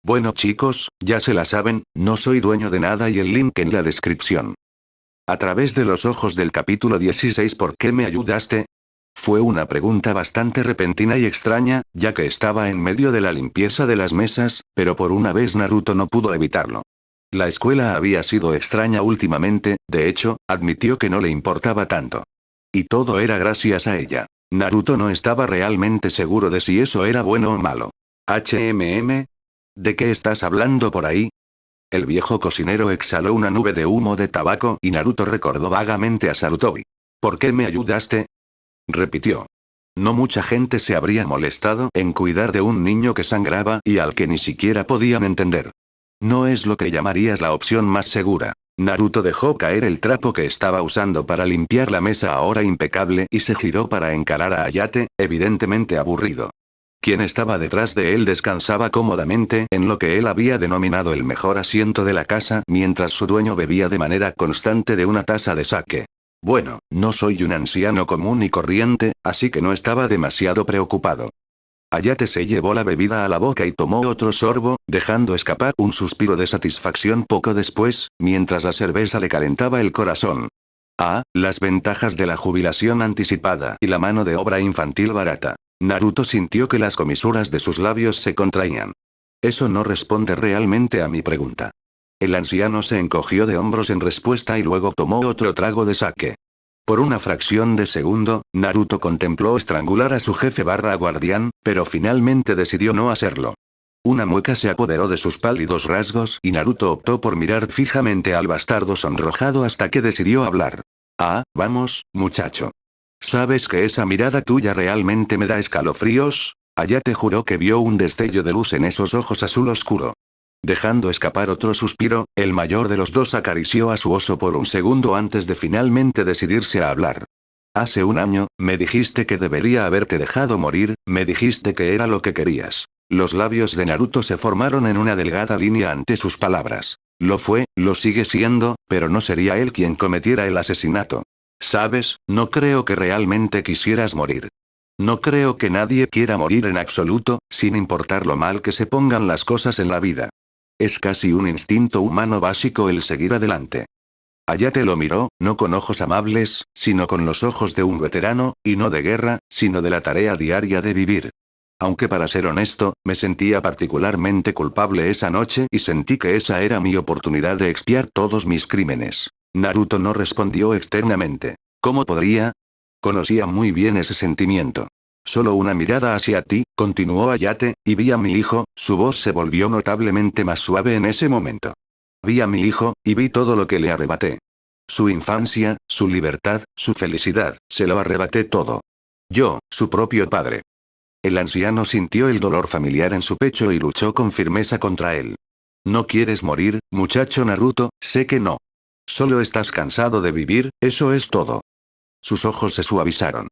Bueno chicos, ya se la saben, no soy dueño de nada y el link en la descripción. A través de los ojos del capítulo 16. ¿Por qué me ayudaste? Fue una pregunta bastante repentina y extraña, ya que estaba en medio de la limpieza de las mesas, pero por una vez Naruto no pudo evitarlo. La escuela había sido extraña últimamente, de hecho, admitió que no le importaba tanto. Y todo era gracias a ella. Naruto no estaba realmente seguro de si eso era bueno o malo. HMM. ¿De qué estás hablando por ahí? El viejo cocinero exhaló una nube de humo de tabaco y Naruto recordó vagamente a Sarutobi. ¿Por qué me ayudaste? Repitió. No mucha gente se habría molestado en cuidar de un niño que sangraba y al que ni siquiera podían entender. No es lo que llamarías la opción más segura. Naruto dejó caer el trapo que estaba usando para limpiar la mesa ahora impecable y se giró para encarar a Hayate, evidentemente aburrido. Quien estaba detrás de él descansaba cómodamente en lo que él había denominado el mejor asiento de la casa mientras su dueño bebía de manera constante de una taza de sake. Bueno, no soy un anciano común y corriente, así que no estaba demasiado preocupado. Hayate se llevó la bebida a la boca y tomó otro sorbo, dejando escapar un suspiro de satisfacción poco después, mientras la cerveza le calentaba el corazón. Ah, las ventajas de la jubilación anticipada y la mano de obra infantil barata. Naruto sintió que las comisuras de sus labios se contraían. Eso no responde realmente a mi pregunta. El anciano se encogió de hombros en respuesta y luego tomó otro trago de sake. Por una fracción de segundo, Naruto contempló estrangular a su jefe barra guardián, pero finalmente decidió no hacerlo. Una mueca se apoderó de sus pálidos rasgos y Naruto optó por mirar fijamente al bastardo sonrojado hasta que decidió hablar. Ah, vamos, muchacho. ¿Sabes que esa mirada tuya realmente me da escalofríos? Hayate juró que vio un destello de luz en esos ojos azul oscuro. Dejando escapar otro suspiro, el mayor de los dos acarició a su oso por un segundo antes de finalmente decidirse a hablar. Hace un año, me dijiste que debería haberte dejado morir, me dijiste que era lo que querías. Los labios de Naruto se formaron en una delgada línea ante sus palabras. Lo fue, lo sigue siendo, pero no sería él quien cometiera el asesinato. Sabes, no creo que realmente quisieras morir. No creo que nadie quiera morir en absoluto, sin importar lo mal que se pongan las cosas en la vida. Es casi un instinto humano básico el seguir adelante. Hayate lo miró, no con ojos amables, sino con los ojos de un veterano, y no de guerra, sino de la tarea diaria de vivir. Aunque para ser honesto, me sentía particularmente culpable esa noche y sentí que esa era mi oportunidad de expiar todos mis crímenes. Naruto no respondió externamente. ¿Cómo podría? Conocía muy bien ese sentimiento. Solo una mirada hacia ti, continuó Hayate, y vi a mi hijo, su voz se volvió notablemente más suave en ese momento. Vi a mi hijo, y vi todo lo que le arrebaté. Su infancia, su libertad, su felicidad, se lo arrebaté todo. Yo, su propio padre. El anciano sintió el dolor familiar en su pecho y luchó con firmeza contra él. ¿No quieres morir, muchacho Naruto? Sé que no. Solo estás cansado de vivir, eso es todo. Sus ojos se suavizaron.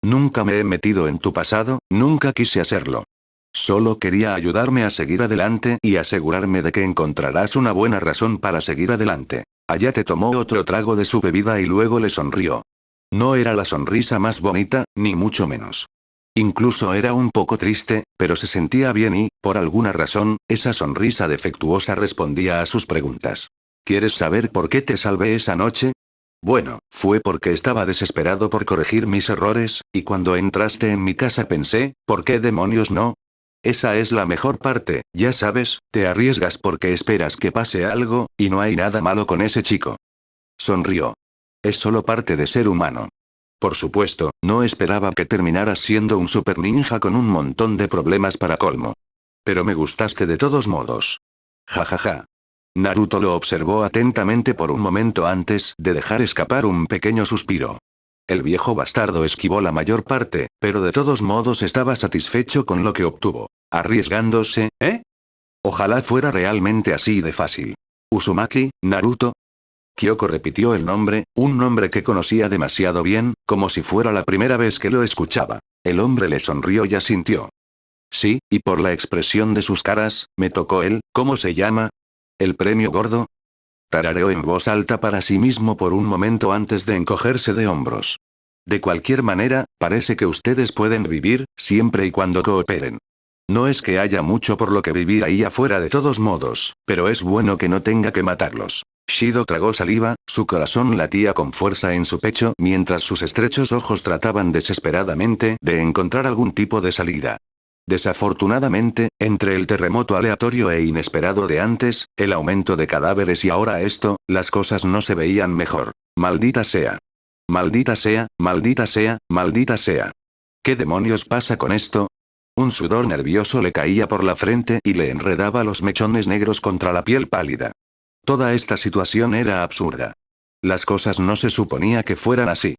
Nunca me he metido en tu pasado, nunca quise hacerlo. Solo quería ayudarme a seguir adelante y asegurarme de que encontrarás una buena razón para seguir adelante. Hayate tomó otro trago de su bebida y luego le sonrió. No era la sonrisa más bonita, ni mucho menos. Incluso era un poco triste, pero se sentía bien y, por alguna razón, esa sonrisa defectuosa respondía a sus preguntas. ¿Quieres saber por qué te salvé esa noche? Bueno, fue porque estaba desesperado por corregir mis errores, y cuando entraste en mi casa pensé, ¿por qué demonios no? Esa es la mejor parte, ya sabes, te arriesgas porque esperas que pase algo, y no hay nada malo con ese chico. Sonrió. Es solo parte de ser humano. Por supuesto, no esperaba que terminaras siendo un super ninja con un montón de problemas para colmo. Pero me gustaste de todos modos. Ja ja ja. Naruto lo observó atentamente por un momento antes de dejar escapar un pequeño suspiro. El viejo bastardo esquivó la mayor parte, pero de todos modos estaba satisfecho con lo que obtuvo. Arriesgándose, ¿eh? Ojalá fuera realmente así de fácil. Uzumaki, Naruto. Kyoko repitió el nombre, un nombre que conocía demasiado bien, como si fuera la primera vez que lo escuchaba. El hombre le sonrió y asintió. Sí, y por la expresión de sus caras, me tocó él, ¿cómo se llama? ¿El premio gordo? Tarareó en voz alta para sí mismo por un momento antes de encogerse de hombros. De cualquier manera, parece que ustedes pueden vivir, siempre y cuando cooperen. No es que haya mucho por lo que vivir ahí afuera de todos modos, pero es bueno que no tenga que matarlos. Shido tragó saliva, su corazón latía con fuerza en su pecho mientras sus estrechos ojos trataban desesperadamente de encontrar algún tipo de salida. Desafortunadamente, entre el terremoto aleatorio e inesperado de antes, el aumento de cadáveres y ahora esto, las cosas no se veían mejor. Maldita sea. Maldita sea, maldita sea, maldita sea. ¿Qué demonios pasa con esto? Un sudor nervioso le caía por la frente y le enredaba los mechones negros contra la piel pálida. Toda esta situación era absurda. Las cosas no se suponía que fueran así.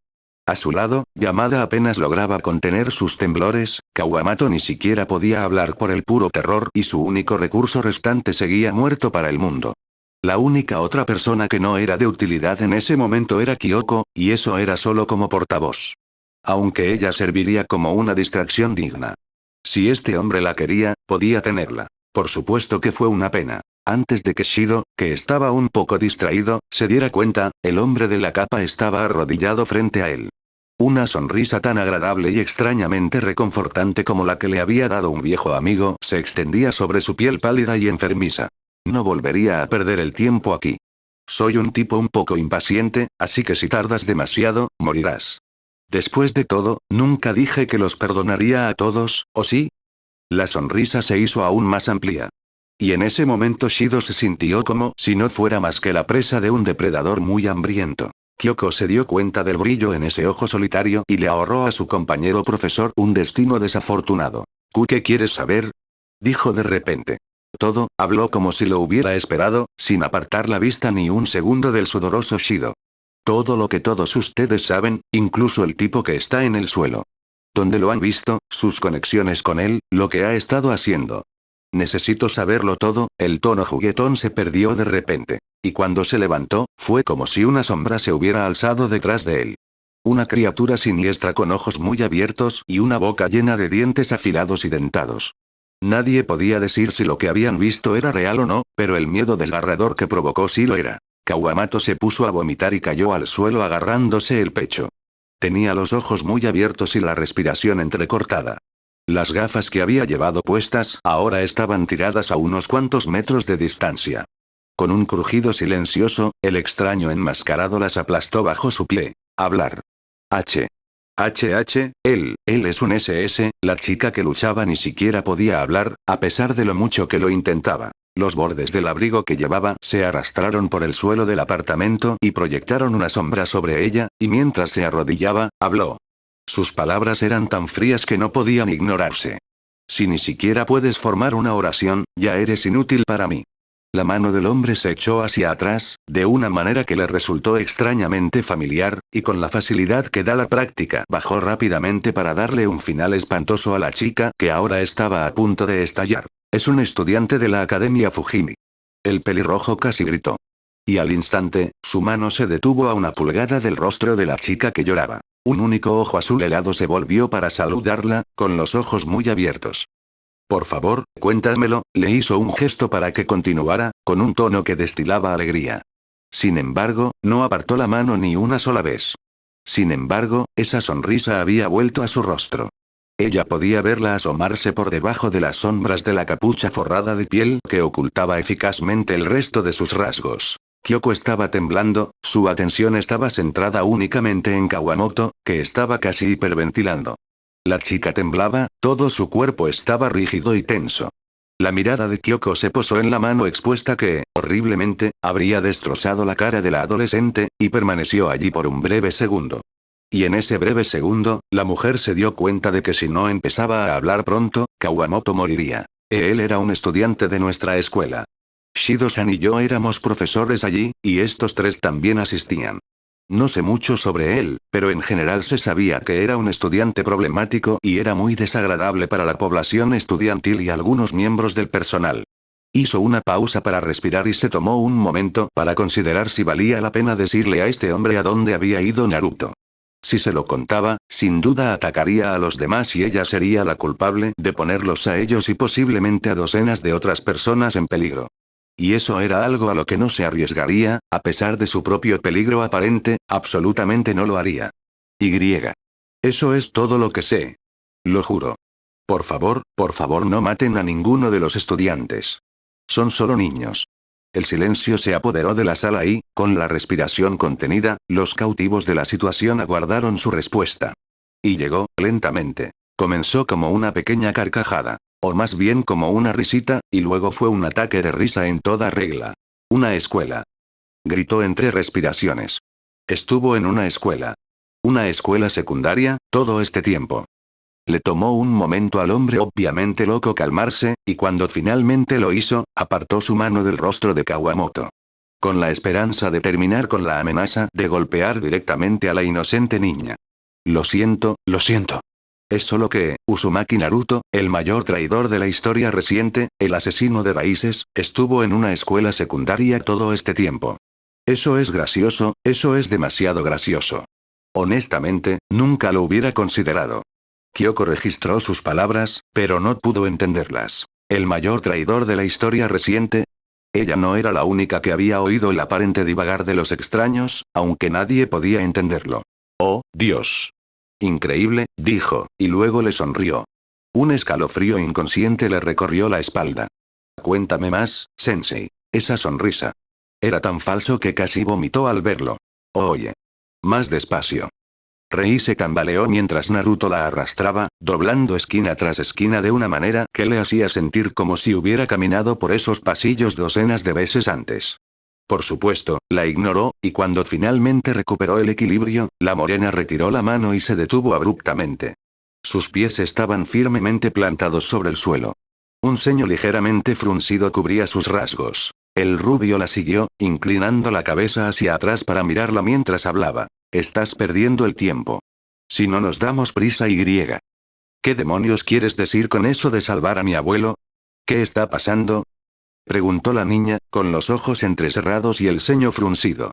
A su lado, Yamada apenas lograba contener sus temblores, Kawamato ni siquiera podía hablar por el puro terror y su único recurso restante seguía muerto para el mundo. La única otra persona que no era de utilidad en ese momento era Kyoko, y eso era solo como portavoz. Aunque ella serviría como una distracción digna. Si este hombre la quería, podía tenerla. Por supuesto que fue una pena. Antes de que Shido, que estaba un poco distraído, se diera cuenta, el hombre de la capa estaba arrodillado frente a él. Una sonrisa tan agradable y extrañamente reconfortante como la que le había dado un viejo amigo se extendía sobre su piel pálida y enfermiza. No volvería a perder el tiempo aquí. Soy un tipo un poco impaciente, así que si tardas demasiado, morirás. Después de todo, nunca dije que los perdonaría a todos, ¿o sí? La sonrisa se hizo aún más amplia. Y en ese momento Shido se sintió como si no fuera más que la presa de un depredador muy hambriento. Kyoko se dio cuenta del brillo en ese ojo solitario y le ahorró a su compañero profesor un destino desafortunado. ¿Qué quieres saber? Dijo de repente. Todo, habló como si lo hubiera esperado, sin apartar la vista ni un segundo del sudoroso Shido. Todo lo que todos ustedes saben, incluso el tipo que está en el suelo. ¿Dónde lo han visto, sus conexiones con él, lo que ha estado haciendo? Necesito saberlo todo, el tono juguetón se perdió de repente. Y cuando se levantó, fue como si una sombra se hubiera alzado detrás de él. Una criatura siniestra con ojos muy abiertos y una boca llena de dientes afilados y dentados. Nadie podía decir si lo que habían visto era real o no, pero el miedo desgarrador que provocó sí lo era. Kawamato se puso a vomitar y cayó al suelo agarrándose el pecho. Tenía los ojos muy abiertos y la respiración entrecortada. Las gafas que había llevado puestas ahora estaban tiradas a unos cuantos metros de distancia. Con un crujido silencioso, el extraño enmascarado las aplastó bajo su pie. Hablar. Él es un SS, la chica que luchaba ni siquiera podía hablar, a pesar de lo mucho que lo intentaba. Los bordes del abrigo que llevaba se arrastraron por el suelo del apartamento y proyectaron una sombra sobre ella, y mientras se arrodillaba, habló. Sus palabras eran tan frías que no podían ignorarse. Si ni siquiera puedes formar una oración, ya eres inútil para mí. La mano del hombre se echó hacia atrás, de una manera que le resultó extrañamente familiar, y con la facilidad que da la práctica bajó rápidamente para darle un final espantoso a la chica que ahora estaba a punto de estallar. Es un estudiante de la Academia Fujimi. El pelirrojo casi gritó. Y al instante, su mano se detuvo a una pulgada del rostro de la chica que lloraba. Un único ojo azul helado se volvió para saludarla, con los ojos muy abiertos. Por favor, cuéntamelo, le hizo un gesto para que continuara, con un tono que destilaba alegría. Sin embargo, no apartó la mano ni una sola vez. Sin embargo, esa sonrisa había vuelto a su rostro. Ella podía verla asomarse por debajo de las sombras de la capucha forrada de piel que ocultaba eficazmente el resto de sus rasgos. Kyoko estaba temblando, su atención estaba centrada únicamente en Kawamoto, que estaba casi hiperventilando. La chica temblaba, todo su cuerpo estaba rígido y tenso. La mirada de Kyoko se posó en la mano expuesta que, horriblemente, habría destrozado la cara de la adolescente, y permaneció allí por un breve segundo. Y en ese breve segundo, la mujer se dio cuenta de que si no empezaba a hablar pronto, Kawamoto moriría. Él era un estudiante de nuestra escuela. Shido-san y yo éramos profesores allí, y estos tres también asistían. No sé mucho sobre él, pero en general se sabía que era un estudiante problemático y era muy desagradable para la población estudiantil y algunos miembros del personal. Hizo una pausa para respirar y se tomó un momento para considerar si valía la pena decirle a este hombre a dónde había ido Naruto. Si se lo contaba, sin duda atacaría a los demás y ella sería la culpable de ponerlos a ellos y posiblemente a docenas de otras personas en peligro. Y eso era algo a lo que no se arriesgaría, a pesar de su propio peligro aparente, absolutamente no lo haría. Eso es todo lo que sé. Lo juro. Por favor, no maten a ninguno de los estudiantes. Son solo niños. El silencio se apoderó de la sala y, con la respiración contenida, los cautivos de la situación aguardaron su respuesta. Y llegó, lentamente. Comenzó como una pequeña carcajada. O más bien como una risita, y luego fue un ataque de risa en toda regla. Una escuela. Gritó entre respiraciones. Estuvo en una escuela. Una escuela secundaria, todo este tiempo. Le tomó un momento al hombre obviamente loco calmarse, y cuando finalmente lo hizo, apartó su mano del rostro de Kawamoto. Con la esperanza de terminar con la amenaza de golpear directamente a la inocente niña. Lo siento, lo siento. Es solo que, Uzumaki Naruto, el mayor traidor de la historia reciente, el asesino de raíces, estuvo en una escuela secundaria todo este tiempo. Eso es gracioso, eso es demasiado gracioso. Honestamente, nunca lo hubiera considerado. Kyoko registró sus palabras, pero no pudo entenderlas. ¿El mayor traidor de la historia reciente? Ella no era la única que había oído el aparente divagar de los extraños, aunque nadie podía entenderlo. ¡Oh, Dios! Increíble, dijo, y luego le sonrió. Un escalofrío inconsciente le recorrió la espalda. Cuéntame más, Sensei. Esa sonrisa. Era tan falso que casi vomitó al verlo. Oye. Más despacio. Rei se tambaleó mientras Naruto la arrastraba, doblando esquina tras esquina de una manera que le hacía sentir como si hubiera caminado por esos pasillos docenas de veces antes. Por supuesto, la ignoró, y cuando finalmente recuperó el equilibrio, la morena retiró la mano y se detuvo abruptamente. Sus pies estaban firmemente plantados sobre el suelo. Un ceño ligeramente fruncido cubría sus rasgos. El rubio la siguió, inclinando la cabeza hacia atrás para mirarla mientras hablaba. Estás perdiendo el tiempo. Si no nos damos prisa y griega. ¿Qué demonios quieres decir con eso de salvar a mi abuelo? ¿Qué está pasando? Preguntó la niña, con los ojos entrecerrados y el ceño fruncido.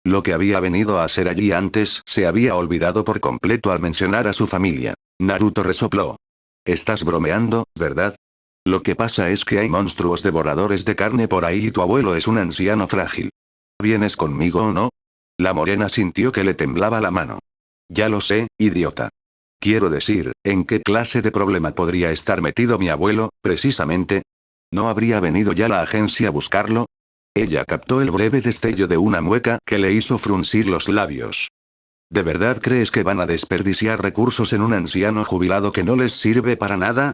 Lo que había venido a hacer allí antes se había olvidado por completo al mencionar a su familia. Naruto resopló. Estás bromeando, ¿verdad? Lo que pasa es que hay monstruos devoradores de carne por ahí y tu abuelo es un anciano frágil. ¿Vienes conmigo o no? La morena sintió que le temblaba la mano. Ya lo sé, idiota. Quiero decir, ¿en qué clase de problema podría estar metido mi abuelo, precisamente? ¿No habría venido ya la agencia a buscarlo? Ella captó el breve destello de una mueca que le hizo fruncir los labios. ¿De verdad crees que van a desperdiciar recursos en un anciano jubilado que no les sirve para nada?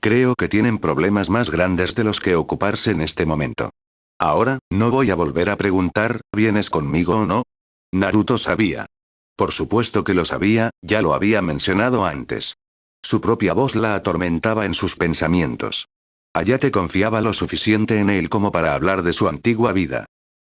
Creo que tienen problemas más grandes de los que ocuparse en este momento. Ahora, no voy a volver a preguntar, ¿vienes conmigo o no? Naruto sabía. Por supuesto que lo sabía, ya lo había mencionado antes. Su propia voz la atormentaba en sus pensamientos. Hayate confiaba lo suficiente en él como para hablar de su antigua vida.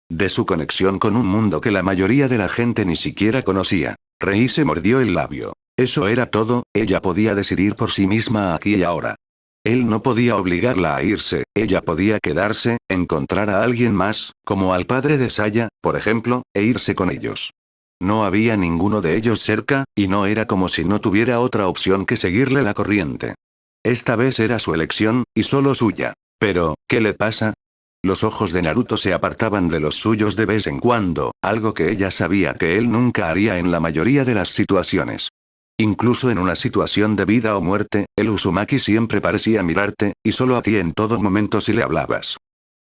De su conexión con un mundo que la mayoría de la gente ni siquiera conocía. Rei se mordió el labio. Eso era todo, ella podía decidir por sí misma aquí y ahora. Él no podía obligarla a irse, ella podía quedarse, encontrar a alguien más, como al padre de Saya, por ejemplo, e irse con ellos. No había ninguno de ellos cerca, y no era como si no tuviera otra opción que seguirle la corriente. Esta vez era su elección, y solo suya. Pero, ¿qué le pasa? Los ojos de Naruto se apartaban de los suyos de vez en cuando, algo que ella sabía que él nunca haría en la mayoría de las situaciones. Incluso en una situación de vida o muerte, el Uzumaki siempre parecía mirarte, y solo a ti en todo momento si le hablabas.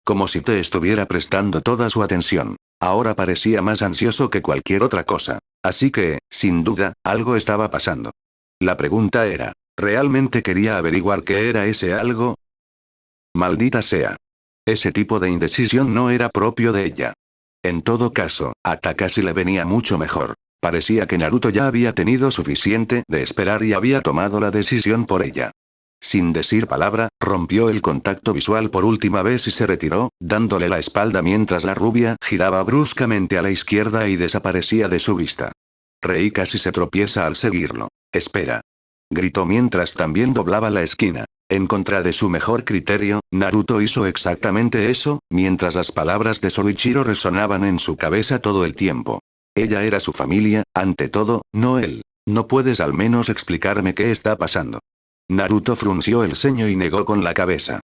Como si te estuviera prestando toda su atención. Ahora parecía más ansioso que cualquier otra cosa. Así que, sin duda, algo estaba pasando. La pregunta era, ¿realmente quería averiguar qué era ese algo? Maldita sea. Ese tipo de indecisión no era propio de ella. En todo caso, a Takashi le venía mucho mejor. Parecía que Naruto ya había tenido suficiente de esperar y había tomado la decisión por ella. Sin decir palabra, rompió el contacto visual por última vez y se retiró, dándole la espalda mientras la rubia giraba bruscamente a la izquierda y desaparecía de su vista. Rei casi se tropieza al seguirlo. Espera. Gritó mientras también doblaba la esquina. En contra de su mejor criterio, Naruto hizo exactamente eso, mientras las palabras de Soichiro resonaban en su cabeza todo el tiempo. Ella era su familia, ante todo, no él. ¿No puedes al menos explicarme qué está pasando? Naruto frunció el ceño y negó con la cabeza.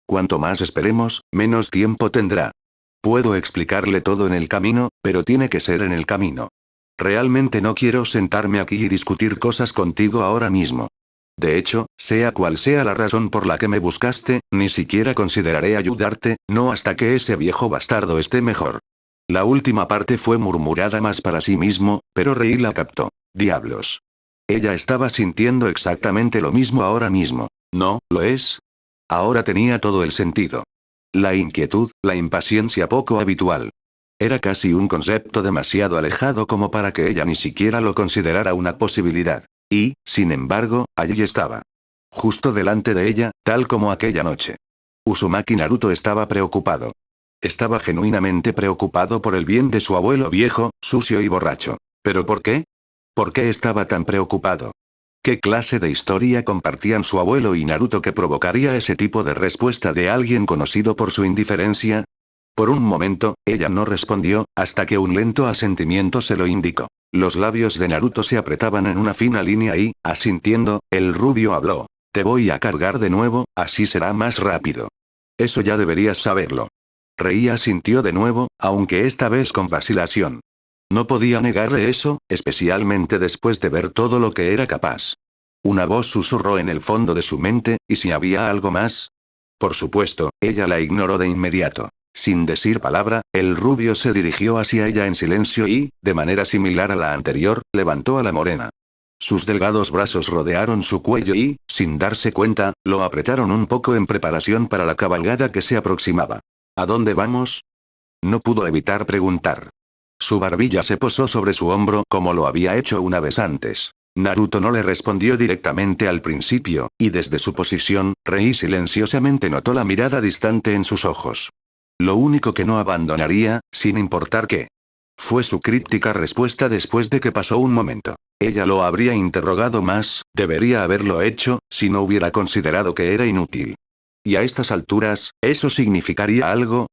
Cuanto más esperemos, menos tiempo tendrá. Puedo explicarle todo en el camino, pero tiene que ser en el camino. Realmente no quiero sentarme aquí y discutir cosas contigo ahora mismo. De hecho, sea cual sea la razón por la que me buscaste, ni siquiera consideraré ayudarte, no hasta que ese viejo bastardo esté mejor. La última parte fue murmurada más para sí mismo, pero Rei la captó. Diablos. Ella estaba sintiendo exactamente lo mismo ahora mismo. ¿No lo es? Ahora tenía todo el sentido. La inquietud, la impaciencia poco habitual. Era casi un concepto demasiado alejado como para que ella ni siquiera lo considerara una posibilidad. Y, sin embargo, allí estaba. Justo delante de ella, tal como aquella noche. Uzumaki Naruto estaba preocupado. Estaba genuinamente preocupado por el bien de su abuelo viejo, sucio y borracho. ¿Pero por qué? ¿Por qué estaba tan preocupado? ¿Qué clase de historia compartían su abuelo y Naruto que provocaría ese tipo de respuesta de alguien conocido por su indiferencia? Por un momento, ella no respondió, hasta que un lento asentimiento se lo indicó. Los labios de Naruto se apretaban en una fina línea y, asintiendo, el rubio habló. Te voy a cargar de nuevo, así será más rápido. Eso ya deberías saberlo. Rei asintió de nuevo, aunque esta vez con vacilación. No podía negarle eso, especialmente después de ver todo lo que era capaz. Una voz susurró en el fondo de su mente, ¿y si había algo más? Por supuesto, ella la ignoró de inmediato. Sin decir palabra, el rubio se dirigió hacia ella en silencio y, de manera similar a la anterior, levantó a la morena. Sus delgados brazos rodearon su cuello y, sin darse cuenta, lo apretaron un poco en preparación para la cabalgada que se aproximaba. ¿A dónde vamos? No pudo evitar preguntar. Su barbilla se posó sobre su hombro como lo había hecho una vez antes. Naruto no le respondió directamente al principio, y desde su posición, Rei silenciosamente notó la mirada distante en sus ojos. Lo único que no abandonaría, sin importar qué. Fue su críptica respuesta después de que pasó un momento. Ella lo habría interrogado más, debería haberlo hecho, si no hubiera considerado que era inútil. Y a estas alturas, ¿eso significaría algo?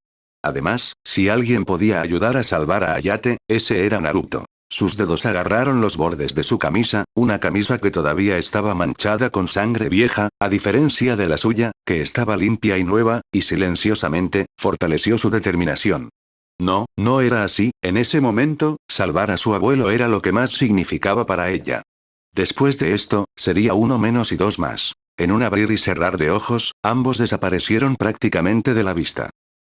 Además, si alguien podía ayudar a salvar a Hayate, ese era Naruto. Sus dedos agarraron los bordes de su camisa, una camisa que todavía estaba manchada con sangre vieja, a diferencia de la suya, que estaba limpia y nueva, y silenciosamente, fortaleció su determinación. No, no era así, en ese momento, salvar a su abuelo era lo que más significaba para ella. Después de esto, sería uno menos y dos más. En un abrir y cerrar de ojos, ambos desaparecieron prácticamente de la vista.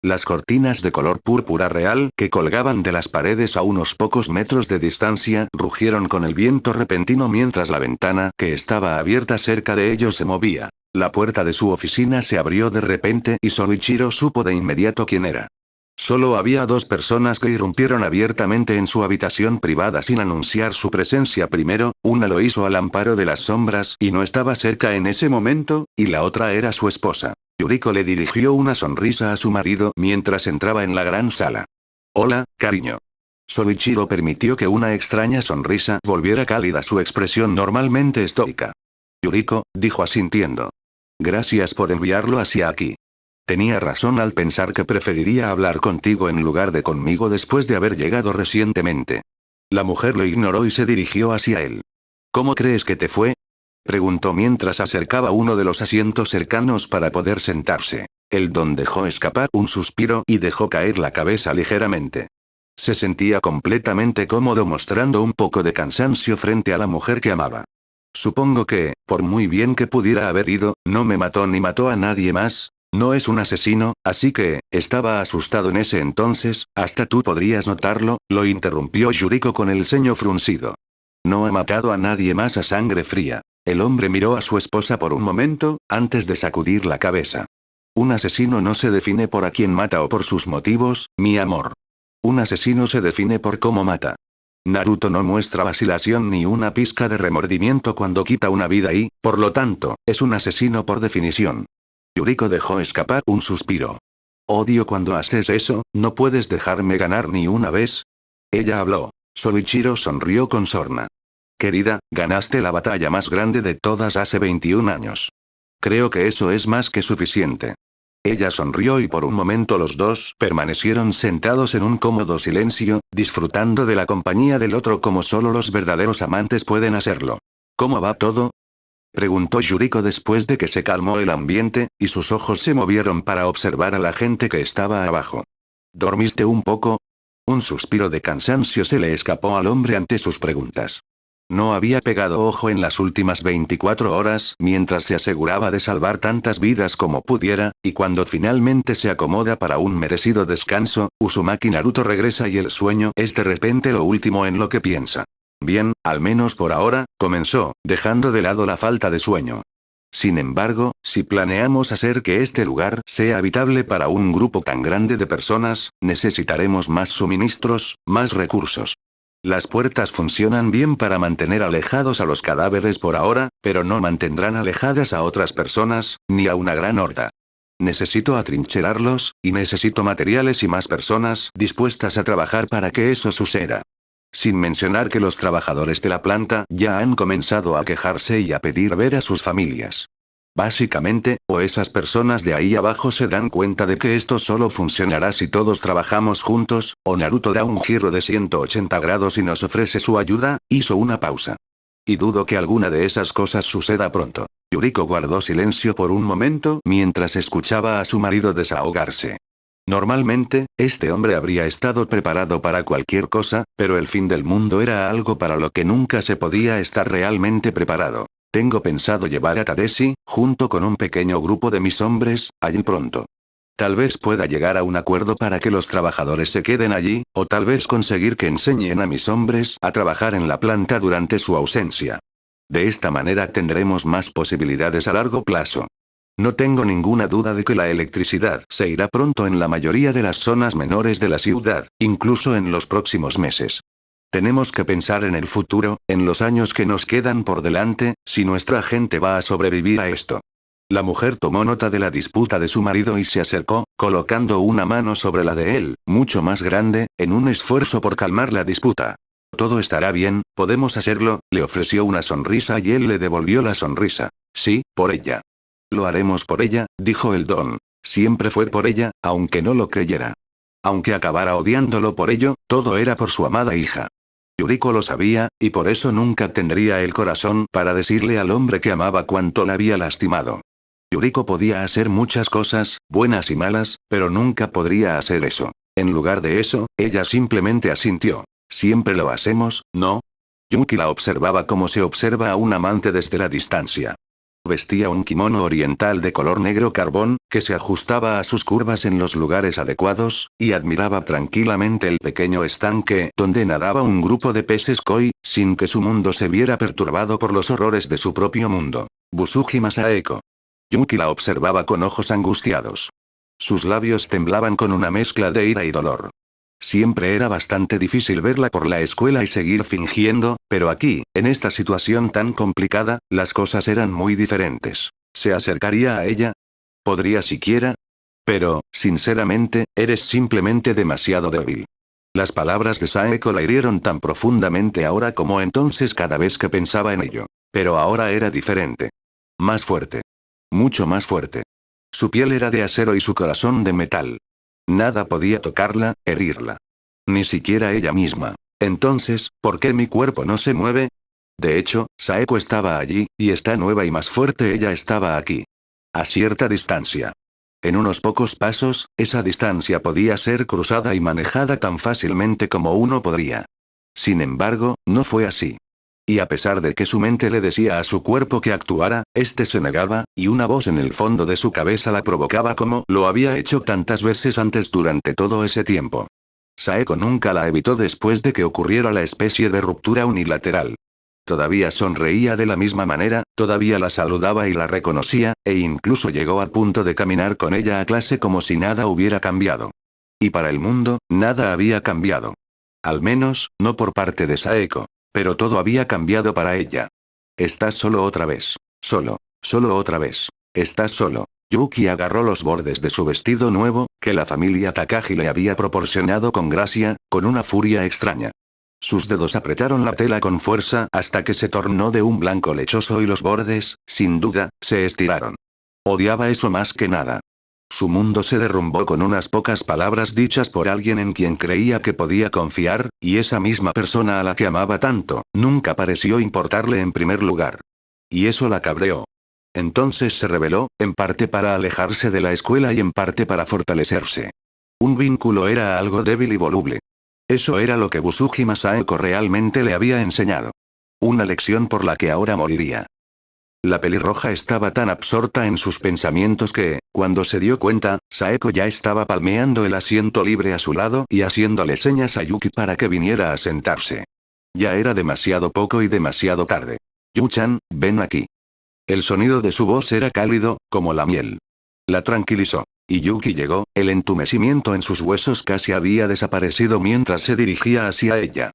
Las cortinas de color púrpura real que colgaban de las paredes a unos pocos metros de distancia rugieron con el viento repentino mientras la ventana que estaba abierta cerca de ellos se movía. La puerta de su oficina se abrió de repente y Soichiro supo de inmediato quién era. Solo había dos personas que irrumpieron abiertamente en su habitación privada sin anunciar su presencia primero, una lo hizo al amparo de las sombras y no estaba cerca en ese momento, y la otra era su esposa. Yuriko le dirigió una sonrisa a su marido mientras entraba en la gran sala. Hola, cariño. Soichiro permitió que una extraña sonrisa volviera cálida su expresión normalmente estoica. Yuriko, dijo asintiendo. Gracias por enviarlo hacia aquí. Tenía razón al pensar que preferiría hablar contigo en lugar de conmigo después de haber llegado recientemente. La mujer lo ignoró y se dirigió hacia él. ¿Cómo crees que te fue? Preguntó mientras acercaba uno de los asientos cercanos para poder sentarse. El don dejó escapar un suspiro y dejó caer la cabeza ligeramente. Se sentía completamente cómodo mostrando un poco de cansancio frente a la mujer que amaba. Supongo que, por muy bien que pudiera haber ido, no me mató ni mató a nadie más. No es un asesino, así que, estaba asustado en ese entonces, hasta tú podrías notarlo, lo interrumpió Yuriko con el ceño fruncido. No ha matado a nadie más a sangre fría. El hombre miró a su esposa por un momento, antes de sacudir la cabeza. Un asesino no se define por a quién mata o por sus motivos, mi amor. Un asesino se define por cómo mata. Naruto no muestra vacilación ni una pizca de remordimiento cuando quita una vida y, por lo tanto, es un asesino por definición. Yuriko dejó escapar un suspiro. Odio cuando haces eso, ¿no puedes dejarme ganar ni una vez? Ella habló. Soichiro sonrió con sorna. Querida, ganaste la batalla más grande de todas hace 21 años. Creo que eso es más que suficiente. Ella sonrió y por un momento los dos permanecieron sentados en un cómodo silencio, disfrutando de la compañía del otro como solo los verdaderos amantes pueden hacerlo. ¿Cómo va todo? Preguntó Yuriko después de que se calmó el ambiente, y sus ojos se movieron para observar a la gente que estaba abajo. ¿Dormiste un poco? Un suspiro de cansancio se le escapó al hombre ante sus preguntas. No había pegado ojo en las últimas 24 horas mientras se aseguraba de salvar tantas vidas como pudiera, y cuando finalmente se acomoda para un merecido descanso, Uzumaki Naruto regresa y el sueño es de repente lo último en lo que piensa. Bien, al menos por ahora, comenzó, dejando de lado la falta de sueño. Sin embargo, si planeamos hacer que este lugar sea habitable para un grupo tan grande de personas, necesitaremos más suministros, más recursos. Las puertas funcionan bien para mantener alejados a los cadáveres por ahora, pero no mantendrán alejadas a otras personas, ni a una gran horda. Necesito atrincherarlos, y necesito materiales y más personas dispuestas a trabajar para que eso suceda. Sin mencionar que los trabajadores de la planta ya han comenzado a quejarse y a pedir ver a sus familias. Básicamente, o esas personas de ahí abajo se dan cuenta de que esto solo funcionará si todos trabajamos juntos, o Naruto da un giro de 180 grados y nos ofrece su ayuda. Hizo una pausa. Y dudo que alguna de esas cosas suceda pronto. Yuriko guardó silencio por un momento mientras escuchaba a su marido desahogarse. Normalmente, este hombre habría estado preparado para cualquier cosa, pero el fin del mundo era algo para lo que nunca se podía estar realmente preparado. Tengo pensado llevar a Tadesi, junto con un pequeño grupo de mis hombres, allí pronto. Tal vez pueda llegar a un acuerdo para que los trabajadores se queden allí, o tal vez conseguir que enseñen a mis hombres a trabajar en la planta durante su ausencia. De esta manera tendremos más posibilidades a largo plazo. No tengo ninguna duda de que la electricidad se irá pronto en la mayoría de las zonas menores de la ciudad, incluso en los próximos meses. Tenemos que pensar en el futuro, en los años que nos quedan por delante, si nuestra gente va a sobrevivir a esto. La mujer tomó nota de la disputa de su marido y se acercó, colocando una mano sobre la de él, mucho más grande, en un esfuerzo por calmar la disputa. Todo estará bien, podemos hacerlo, le ofreció una sonrisa y él le devolvió la sonrisa. Sí, por ella. Lo haremos por ella, dijo el don. Siempre fue por ella, aunque no lo creyera. Aunque acabara odiándolo por ello, todo era por su amada hija. Yuriko lo sabía, y por eso nunca tendría el corazón para decirle al hombre que amaba cuánto la había lastimado. Yuriko podía hacer muchas cosas, buenas y malas, pero nunca podría hacer eso. En lugar de eso, ella simplemente asintió. Siempre lo hacemos, ¿no? Yuki la observaba como se observa a un amante desde la distancia. Vestía un kimono oriental de color negro carbón, que se ajustaba a sus curvas en los lugares adecuados, y admiraba tranquilamente el pequeño estanque donde nadaba un grupo de peces koi, sin que su mundo se viera perturbado por los horrores de su propio mundo. Busuji Masaeko. Yuki la observaba con ojos angustiados. Sus labios temblaban con una mezcla de ira y dolor. Siempre era bastante difícil verla por la escuela y seguir fingiendo, pero aquí, en esta situación tan complicada, las cosas eran muy diferentes. ¿Se acercaría a ella? ¿Podría siquiera? Pero, sinceramente, eres simplemente demasiado débil. Las palabras de Saeko la hirieron tan profundamente ahora como entonces cada vez que pensaba en ello. Pero ahora era diferente. Más fuerte. Mucho más fuerte. Su piel era de acero y su corazón de metal. Nada podía tocarla, herirla. Ni siquiera ella misma. Entonces, ¿por qué mi cuerpo no se mueve? De hecho, Saeko estaba allí, y está nueva y más fuerte ella estaba aquí. A cierta distancia. En unos pocos pasos, esa distancia podía ser cruzada y manejada tan fácilmente como uno podría. Sin embargo, no fue así. Y a pesar de que su mente le decía a su cuerpo que actuara, este se negaba, y una voz en el fondo de su cabeza la provocaba como lo había hecho tantas veces antes durante todo ese tiempo. Saeko nunca la evitó después de que ocurriera la especie de ruptura unilateral. Todavía sonreía de la misma manera, todavía la saludaba y la reconocía, e incluso llegó a punto de caminar con ella a clase como si nada hubiera cambiado. Y para el mundo, nada había cambiado. Al menos, no por parte de Saeko. Pero todo había cambiado para ella. Estás solo otra vez. Solo. Solo otra vez. Estás solo. Yuki agarró los bordes de su vestido nuevo, que la familia Takagi le había proporcionado con gracia, con una furia extraña. Sus dedos apretaron la tela con fuerza hasta que se tornó de un blanco lechoso y los bordes, sin duda, se estiraron. Odiaba eso más que nada. Su mundo se derrumbó con unas pocas palabras dichas por alguien en quien creía que podía confiar, y esa misma persona a la que amaba tanto, nunca pareció importarle en primer lugar. Y eso la cabreó. Entonces se rebeló, en parte para alejarse de la escuela y en parte para fortalecerse. Un vínculo era algo débil y voluble. Eso era lo que Busuji Masaeko realmente le había enseñado. Una lección por la que ahora moriría. La pelirroja estaba tan absorta en sus pensamientos que, cuando se dio cuenta, Saeko ya estaba palmeando el asiento libre a su lado y haciéndole señas a Yuki para que viniera a sentarse. Ya era demasiado poco y demasiado tarde. Yu-chan, ven aquí. El sonido de su voz era cálido, como la miel. La tranquilizó. Y Yuki llegó, el entumecimiento en sus huesos casi había desaparecido mientras se dirigía hacia ella.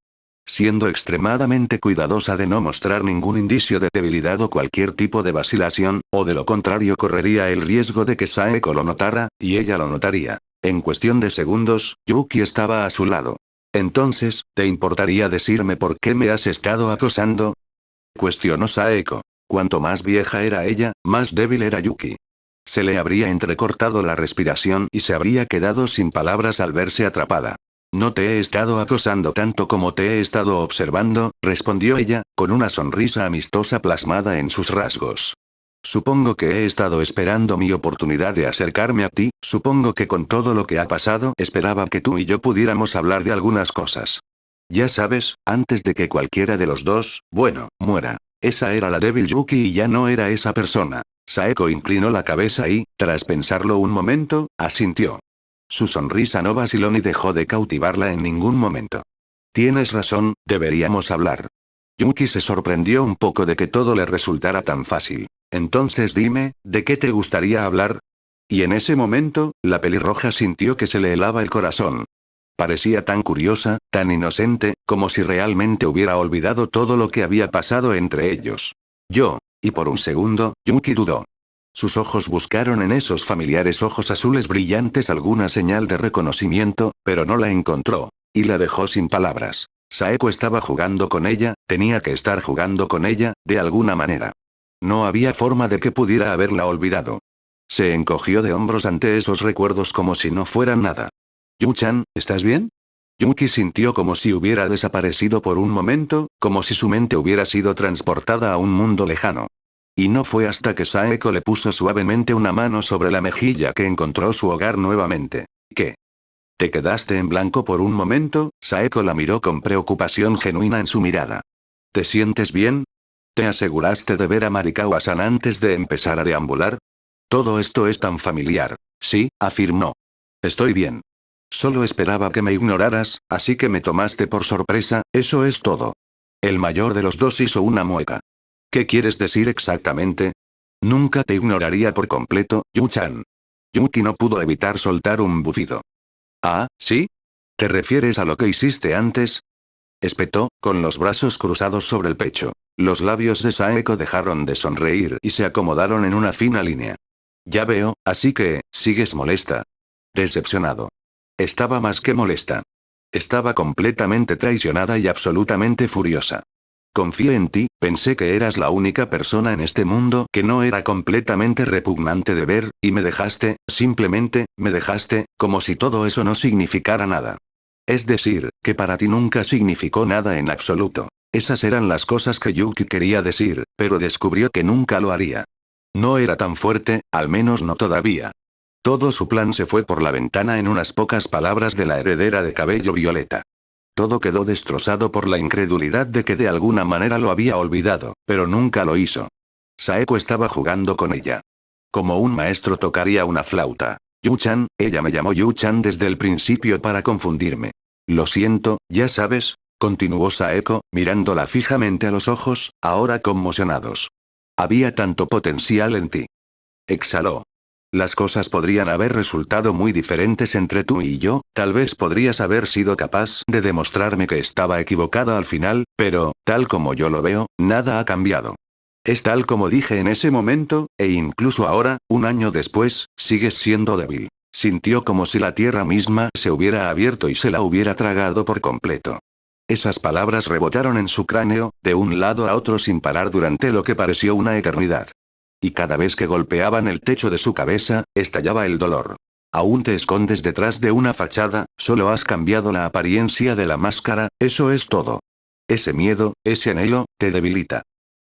Siendo extremadamente cuidadosa de no mostrar ningún indicio de debilidad o cualquier tipo de vacilación, o de lo contrario correría el riesgo de que Saeko lo notara, y ella lo notaría. En cuestión de segundos, Yuki estaba a su lado. Entonces, ¿te importaría decirme por qué me has estado acosando? Cuestionó Saeko. Cuanto más vieja era ella, más débil era Yuki. Se le habría entrecortado la respiración y se habría quedado sin palabras al verse atrapada. No te he estado acosando tanto como te he estado observando, respondió ella, con una sonrisa amistosa plasmada en sus rasgos. Supongo que he estado esperando mi oportunidad de acercarme a ti, supongo que con todo lo que ha pasado esperaba que tú y yo pudiéramos hablar de algunas cosas. Ya sabes, antes de que cualquiera de los dos, bueno, muera. Esa era la débil Yuki y ya no era esa persona. Saeko inclinó la cabeza y, tras pensarlo un momento, asintió. Su sonrisa no vaciló ni dejó de cautivarla en ningún momento. Tienes razón, deberíamos hablar. Yuki se sorprendió un poco de que todo le resultara tan fácil. Entonces dime, ¿de qué te gustaría hablar? Y en ese momento, la pelirroja sintió que se le helaba el corazón. Parecía tan curiosa, tan inocente, como si realmente hubiera olvidado todo lo que había pasado entre ellos. Y por un segundo, Yuki dudó. Sus ojos buscaron en esos familiares ojos azules brillantes alguna señal de reconocimiento, pero no la encontró. Y la dejó sin palabras. Saeko estaba jugando con ella, tenía que estar jugando con ella, de alguna manera. No había forma de que pudiera haberla olvidado. Se encogió de hombros ante esos recuerdos como si no fueran nada. Yu-chan, ¿estás bien? Yuki sintió como si hubiera desaparecido por un momento, como si su mente hubiera sido transportada a un mundo lejano. Y no fue hasta que Saeko le puso suavemente una mano sobre la mejilla que encontró su hogar nuevamente. ¿Qué? ¿Te quedaste en blanco por un momento? Saeko la miró con preocupación genuina en su mirada. ¿Te sientes bien? ¿Te aseguraste de ver a Marikawa-san antes de empezar a deambular? Todo esto es tan familiar. Sí, afirmó. Estoy bien. Solo esperaba que me ignoraras, así que me tomaste por sorpresa, eso es todo. El mayor de los dos hizo una mueca. ¿Qué quieres decir exactamente? Nunca te ignoraría por completo, Yu-chan. Yuki no pudo evitar soltar un bufido. Ah, ¿sí? ¿Te refieres a lo que hiciste antes? Espetó, con los brazos cruzados sobre el pecho. Los labios de Saeko dejaron de sonreír y se acomodaron en una fina línea. Ya veo, así que, ¿sigues molesta? Decepcionado. Estaba más que molesta. Estaba completamente traicionada y absolutamente furiosa. Confié en ti, pensé que eras la única persona en este mundo que no era completamente repugnante de ver, y me dejaste, simplemente, me dejaste, como si todo eso no significara nada. Es decir, que para ti nunca significó nada en absoluto. Esas eran las cosas que Yuki quería decir, pero descubrió que nunca lo haría. No era tan fuerte, al menos no todavía. Todo su plan se fue por la ventana en unas pocas palabras de la heredera de cabello violeta. Todo quedó destrozado por la incredulidad de que de alguna manera lo había olvidado, pero nunca lo hizo. Saeko estaba jugando con ella. Como un maestro tocaría una flauta. Yu-chan, ella me llamó Yu-chan desde el principio para confundirme. Lo siento, ya sabes, continuó Saeko, mirándola fijamente a los ojos, ahora conmocionados. Había tanto potencial en ti. Exhaló. Las cosas podrían haber resultado muy diferentes entre tú y yo, tal vez podrías haber sido capaz de demostrarme que estaba equivocada al final, pero, tal como yo lo veo, nada ha cambiado. Es tal como dije en ese momento, e incluso ahora, un año después, sigues siendo débil. Sintió como si la tierra misma se hubiera abierto y se la hubiera tragado por completo. Esas palabras rebotaron en su cráneo, de un lado a otro sin parar durante lo que pareció una eternidad. Y cada vez que golpeaban el techo de su cabeza, estallaba el dolor. Aún te escondes detrás de una fachada, solo has cambiado la apariencia de la máscara, eso es todo. Ese miedo, ese anhelo, te debilita.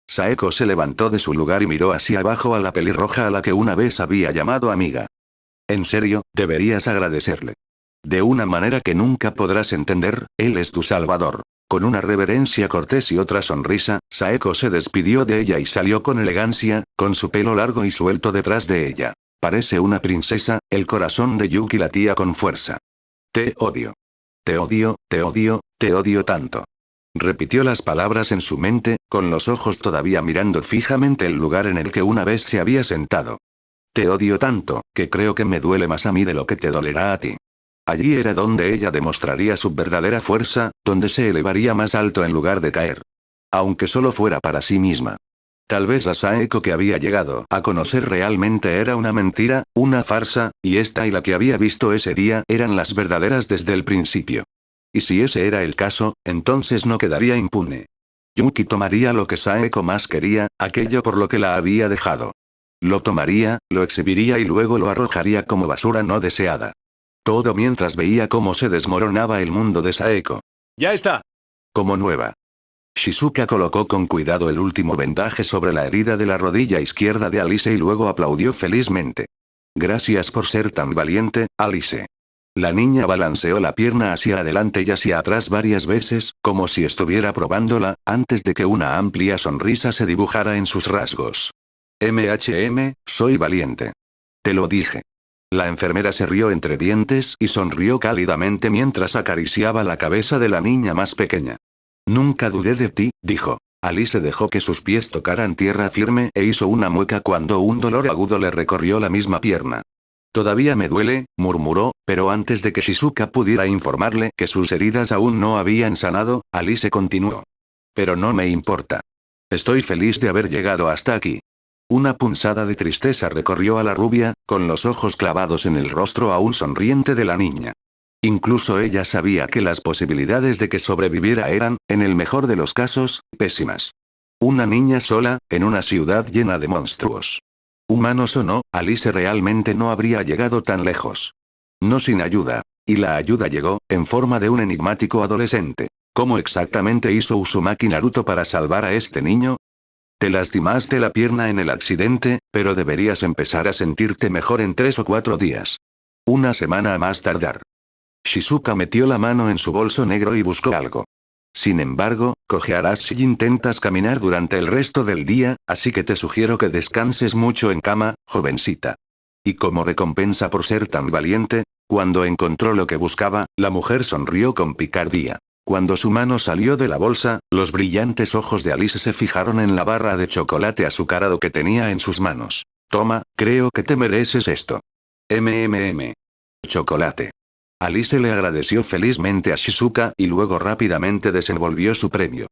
Saeko se levantó de su lugar y miró hacia abajo a la pelirroja a la que una vez había llamado amiga. En serio, deberías agradecerle. De una manera que nunca podrás entender, él es tu salvador. Con una reverencia cortés y otra sonrisa, Saeko se despidió de ella y salió con elegancia, con su pelo largo y suelto detrás de ella. Parece una princesa, el corazón de Yuki latía con fuerza. Te odio. Te odio, te odio, te odio tanto. Repitió las palabras en su mente, con los ojos todavía mirando fijamente el lugar en el que una vez se había sentado. Te odio tanto, que creo que me duele más a mí de lo que te dolerá a ti. Allí era donde ella demostraría su verdadera fuerza, donde se elevaría más alto en lugar de caer. Aunque solo fuera para sí misma. Tal vez la Saeko que había llegado a conocer realmente era una mentira, una farsa, y esta y la que había visto ese día eran las verdaderas desde el principio. Y si ese era el caso, entonces no quedaría impune. Yuki tomaría lo que Saeko más quería, aquello por lo que la había dejado. Lo tomaría, lo exhibiría y luego lo arrojaría como basura no deseada. Todo mientras veía cómo se desmoronaba el mundo de Saeko. ¡Ya está! Como nueva. Shizuka colocó con cuidado el último vendaje sobre la herida de la rodilla izquierda de Alice y luego aplaudió felizmente. Gracias por ser tan valiente, Alice. La niña balanceó la pierna hacia adelante y hacia atrás varias veces, como si estuviera probándola, antes de que una amplia sonrisa se dibujara en sus rasgos. Soy valiente. Te lo dije. La enfermera se rió entre dientes y sonrió cálidamente mientras acariciaba la cabeza de la niña más pequeña. Nunca dudé de ti, dijo. Alice dejó que sus pies tocaran tierra firme e hizo una mueca cuando un dolor agudo le recorrió la misma pierna. Todavía me duele, murmuró, pero antes de que Shizuka pudiera informarle que sus heridas aún no habían sanado, Alice continuó. Pero no me importa. Estoy feliz de haber llegado hasta aquí. Una punzada de tristeza recorrió a la rubia, con los ojos clavados en el rostro aún sonriente de la niña. Incluso ella sabía que las posibilidades de que sobreviviera eran, en el mejor de los casos, pésimas. Una niña sola, en una ciudad llena de monstruos. Humanos o no, Alice realmente no habría llegado tan lejos. No sin ayuda. Y la ayuda llegó, en forma de un enigmático adolescente. ¿Cómo exactamente hizo Uzumaki Naruto para salvar a este niño? Te lastimaste la pierna en el accidente, pero deberías empezar a sentirte mejor en 3 o 4 días. Una semana a más tardar. Shizuka metió la mano en su bolso negro y buscó algo. Sin embargo, cojearás si intentas caminar durante el resto del día, así que te sugiero que descanses mucho en cama, jovencita. Y como recompensa por ser tan valiente, cuando encontró lo que buscaba, la mujer sonrió con picardía. Cuando su mano salió de la bolsa, los brillantes ojos de Alice se fijaron en la barra de chocolate azucarado que tenía en sus manos. Toma, creo que te mereces esto. Chocolate. Alice le agradeció felizmente a Shizuka y luego rápidamente desenvolvió su premio.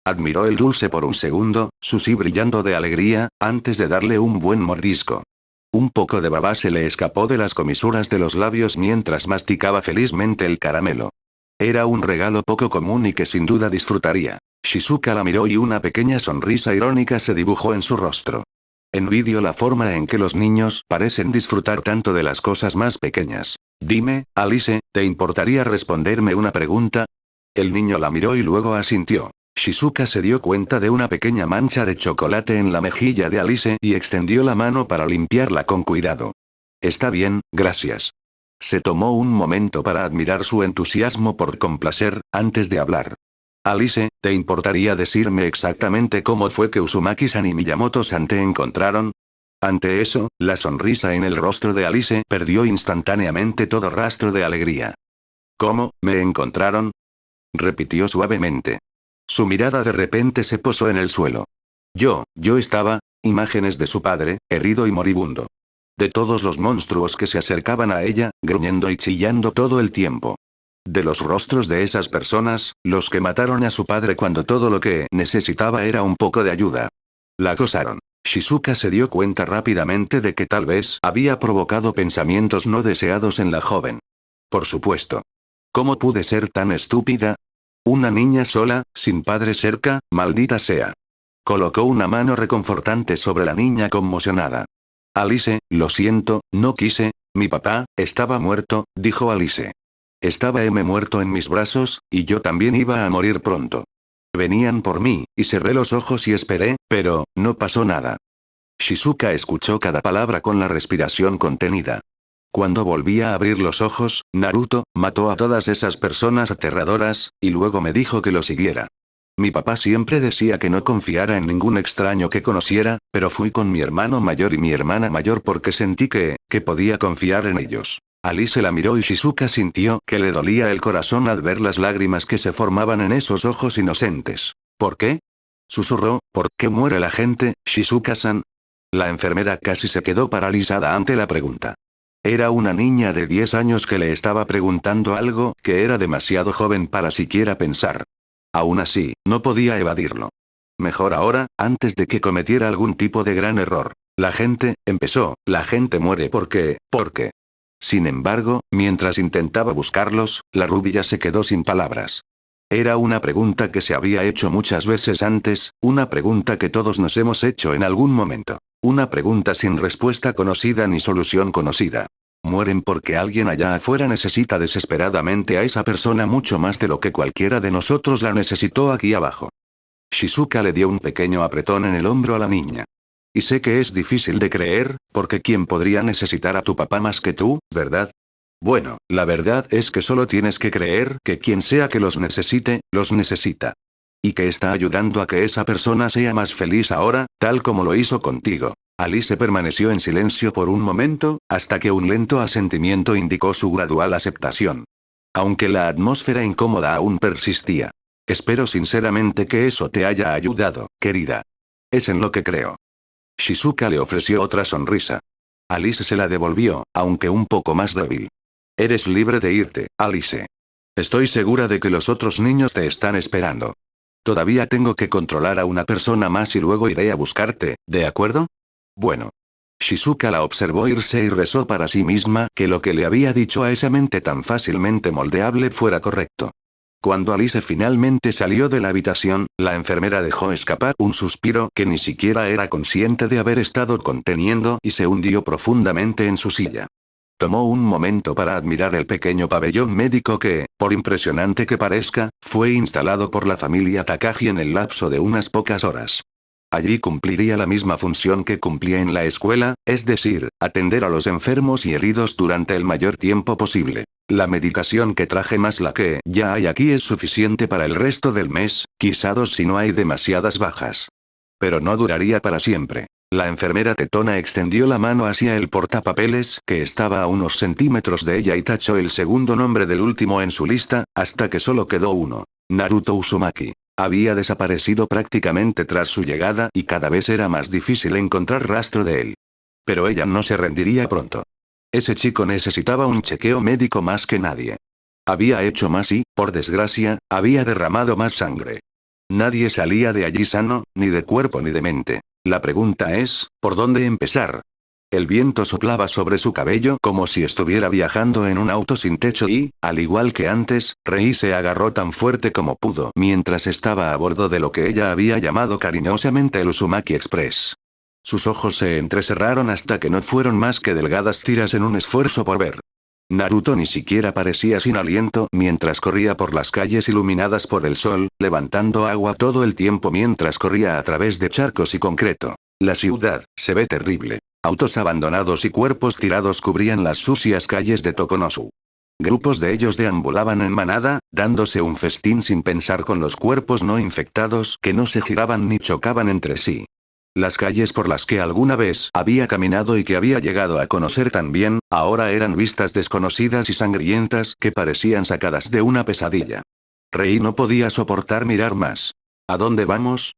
Admiró el dulce por un segundo, su sí brillando de alegría, antes de darle un buen mordisco. Un poco de baba se le escapó de las comisuras de los labios mientras masticaba felizmente el caramelo. Era un regalo poco común y que sin duda disfrutaría. Shizuka la miró y una pequeña sonrisa irónica se dibujó en su rostro. Envidio la forma en que los niños parecen disfrutar tanto de las cosas más pequeñas. Dime, Alice, ¿te importaría responderme una pregunta? El niño la miró y luego asintió. Shizuka se dio cuenta de una pequeña mancha de chocolate en la mejilla de Alice y extendió la mano para limpiarla con cuidado. Está bien, gracias. Se tomó un momento para admirar su entusiasmo por complacer, antes de hablar. Alice, ¿te importaría decirme exactamente cómo fue que Uzumaki-san y Miyamoto-san te encontraron? Ante eso, la sonrisa en el rostro de Alice perdió instantáneamente todo rastro de alegría. ¿Cómo, me encontraron? Repitió suavemente. Su mirada de repente se posó en el suelo. Yo estaba, imágenes de su padre, herido y moribundo. De todos los monstruos que se acercaban a ella, gruñendo y chillando todo el tiempo. De los rostros de esas personas, los que mataron a su padre cuando todo lo que necesitaba era un poco de ayuda. La acosaron. Shizuka se dio cuenta rápidamente de que tal vez había provocado pensamientos no deseados en la joven. Por supuesto. ¿Cómo pude ser tan estúpida? Una niña sola, sin padre cerca, maldita sea. Colocó una mano reconfortante sobre la niña conmocionada. Alice, lo siento, no quise, mi papá, estaba muerto, dijo Alice. Estaba muerto en mis brazos, y yo también iba a morir pronto. Venían por mí, y cerré los ojos y esperé, pero, no pasó nada. Shizuka escuchó cada palabra con la respiración contenida. Cuando volví a abrir los ojos, Naruto mató a todas esas personas aterradoras, y luego me dijo que lo siguiera. Mi papá siempre decía que no confiara en ningún extraño que conociera, pero fui con mi hermano mayor y mi hermana mayor porque sentí que podía confiar en ellos. Alice la miró y Shizuka sintió que le dolía el corazón al ver las lágrimas que se formaban en esos ojos inocentes. ¿Por qué? Susurró, ¿por qué muere la gente, Shizuka-san? La enfermera casi se quedó paralizada ante la pregunta. Era una niña de 10 años que le estaba preguntando algo que era demasiado joven para siquiera pensar. Aún así, no podía evadirlo. Mejor ahora, antes de que cometiera algún tipo de gran error. La gente muere porque. Sin embargo, mientras intentaba buscarlos, la rubia se quedó sin palabras. Era una pregunta que se había hecho muchas veces antes, una pregunta que todos nos hemos hecho en algún momento. Una pregunta sin respuesta conocida ni solución conocida. Mueren porque alguien allá afuera necesita desesperadamente a esa persona mucho más de lo que cualquiera de nosotros la necesitó aquí abajo. Shizuka le dio un pequeño apretón en el hombro a la niña. Y sé que es difícil de creer, porque ¿quién podría necesitar a tu papá más que tú, verdad? Bueno, la verdad es que solo tienes que creer que quien sea que los necesita. Y que está ayudando a que esa persona sea más feliz ahora, tal como lo hizo contigo. Alice permaneció en silencio por un momento, hasta que un lento asentimiento indicó su gradual aceptación. Aunque la atmósfera incómoda aún persistía. Espero sinceramente que eso te haya ayudado, querida. Es en lo que creo. Shizuka le ofreció otra sonrisa. Alice se la devolvió, aunque un poco más débil. Eres libre de irte, Alice. Estoy segura de que los otros niños te están esperando. Todavía tengo que controlar a una persona más y luego iré a buscarte, ¿de acuerdo? Bueno. Shizuka la observó irse y rezó para sí misma que lo que le había dicho a esa mente tan fácilmente moldeable fuera correcto. Cuando Alice finalmente salió de la habitación, la enfermera dejó escapar un suspiro que ni siquiera era consciente de haber estado conteniendo y se hundió profundamente en su silla. Tomó un momento para admirar el pequeño pabellón médico que, por impresionante que parezca, fue instalado por la familia Takagi en el lapso de unas pocas horas. Allí cumpliría la misma función que cumplía en la escuela, es decir, atender a los enfermos y heridos durante el mayor tiempo posible. La medicación que traje más la que ya hay aquí es suficiente para el resto del mes, quizá 2 si no hay demasiadas bajas. Pero no duraría para siempre. La enfermera tetona extendió la mano hacia el portapapeles que estaba a unos centímetros de ella y tachó el segundo nombre del último en su lista, hasta que solo quedó uno. Naruto Uzumaki. Había desaparecido prácticamente tras su llegada y cada vez era más difícil encontrar rastro de él. Pero ella no se rendiría pronto. Ese chico necesitaba un chequeo médico más que nadie. Había hecho más y, por desgracia, había derramado más sangre. Nadie salía de allí sano, ni de cuerpo ni de mente. La pregunta es, ¿por dónde empezar? El viento soplaba sobre su cabello como si estuviera viajando en un auto sin techo y, al igual que antes, Rei se agarró tan fuerte como pudo mientras estaba a bordo de lo que ella había llamado cariñosamente el Uzumaki Express. Sus ojos se entrecerraron hasta que no fueron más que delgadas tiras en un esfuerzo por ver. Naruto ni siquiera parecía sin aliento mientras corría por las calles iluminadas por el sol, levantando agua todo el tiempo mientras corría a través de charcos y concreto. La ciudad, se ve terrible. Autos abandonados y cuerpos tirados cubrían las sucias calles de Tokonosu. Grupos de ellos deambulaban en manada, dándose un festín sin pensar con los cuerpos no infectados que no se giraban ni chocaban entre sí. Las calles por las que alguna vez había caminado y que había llegado a conocer tan bien, ahora eran vistas desconocidas y sangrientas que parecían sacadas de una pesadilla. Rei no podía soportar mirar más. ¿A dónde vamos?